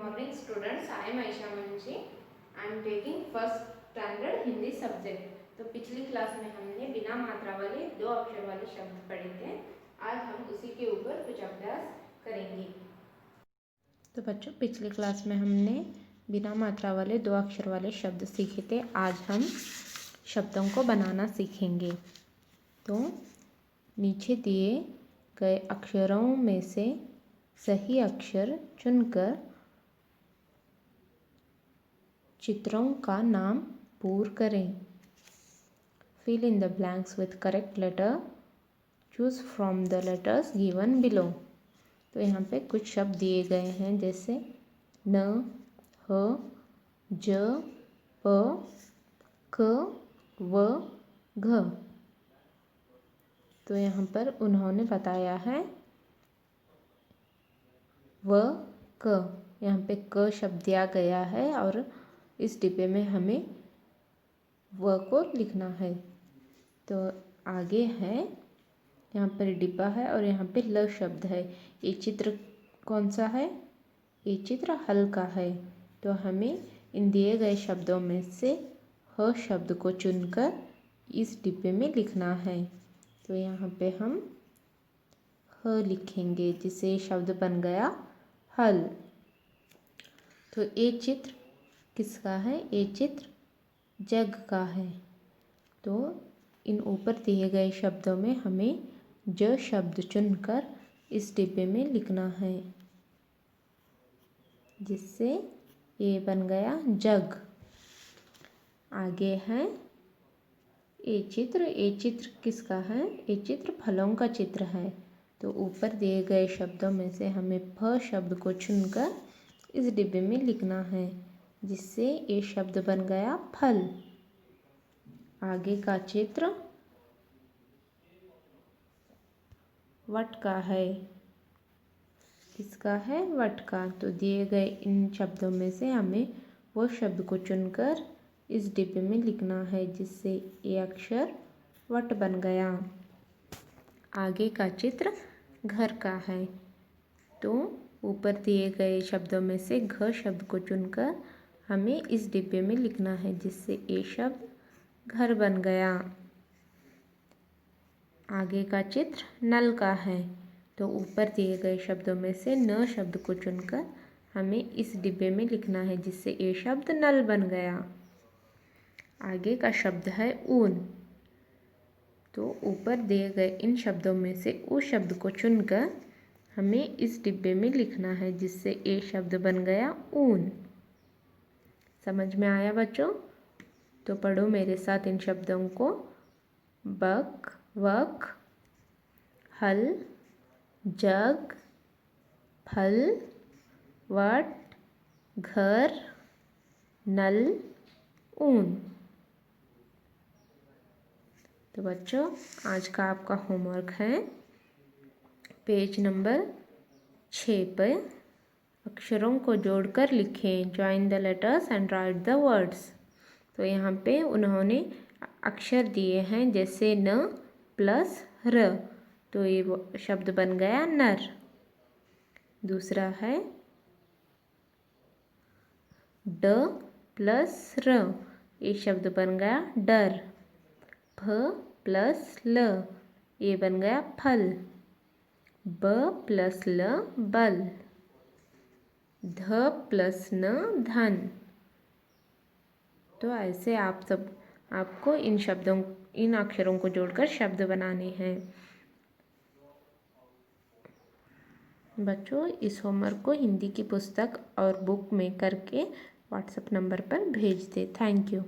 morning students, I am Aisha Manji. I am taking first standard Hindi subject. तो पिछली class में हमने बिना मात्रा वाले दो अक्षर वाले शब्द पढ़े थे। आज हम उसी के ऊपर कुछ अभ्यास करेंगे। तो बच्चों, पिछली क्लास में हमने बिना मात्रा वाले दो अक्षर वाले शब्द सीखे थे। आज हम शब्दों को बनाना सीखेंगे। तो नीचे दिए गए अक्षरों में से सही अक्षर चुनकर चित्रों का नाम पूर्ण करें। Fill in the blanks with correct letter. Choose from the letters given below. तो यहाँ पे कुछ शब्द दिए गए हैं, जैसे न, ह, ज, प, क, व, घ। तो यहाँ पर उन्होंने बताया है व, क। यहाँ पे क शब्द दिया गया है और इस डिब्बे में हमें व को लिखना है। तो आगे है, यहाँ पर डिब्बा है और यहाँ पे ल शब्द है। ये चित्र कौन सा है? ये चित्र हल का है। तो हमें इन दिए गए शब्दों में से ह शब्द को चुनकर इस डिब्बे में लिखना है। तो यहाँ पे हम ह लिखेंगे, जिससे शब्द बन गया हल। तो ये चित्र किसका है? ये चित्र जग का है। तो इन ऊपर दिए गए शब्दों में हमें ज शब्द चुनकर इस डिब्बे में लिखना है, जिससे ये बन गया जग। आगे है ये चित्र किसका है? ये चित्र फलों का चित्र है। तो ऊपर दिए गए शब्दों में से हमें फ शब्द को चुनकर इस डिब्बे में लिखना है, जिससे ये शब्द बन गया फल। आगे का चित्र वट का है। किसका है? वट का। तो दिए गए इन शब्दों में से हमें वो शब्द को चुनकर इस डिब्बे में लिखना है, जिससे ये अक्षर वट बन गया। आगे का चित्र घर का है। तो ऊपर दिए गए शब्दों में से घ शब्द को चुनकर हमें इस डिब्बे में लिखना है, जिससे ये शब्द घर बन गया। आगे का चित्र नल का है। तो ऊपर दिए गए शब्दों में से न शब्द को चुनकर हमें इस डिब्बे में लिखना है, जिससे ये शब्द नल बन गया। आगे का शब्द है ऊन। तो ऊपर दिए गए इन शब्दों में से ऊ शब्द को चुनकर हमें इस डिब्बे में लिखना है, जिससे ये शब्द बन गया ऊन। समझ में आया बच्चों? तो पढ़ो मेरे साथ इन शब्दों को। बक, वक, हल, जग, फल, वट, घर, नल, ऊन। तो बच्चों, आज का आपका होमवर्क है पेज नंबर 6 पर अक्षरों को जोड़कर लिखें। Join the letters and right the words. तो यहाँ पे उन्होंने अक्षर दिए हैं, जैसे न प्लस र। तो ये शब्द बन गया नर। दूसरा है ड प्लस र। ये शब्द बन गया डर। फ प्लस ल। ये बन गया फल। ब प्लस ल बल। ध प्लस न धन। तो ऐसे आपको इन अक्षरों को जोड़कर शब्द बनाने हैं। बच्चों, इस होमवर्क को हिंदी की पुस्तक और बुक में करके व्हाट्सएप नंबर पर भेज दें। Thank you.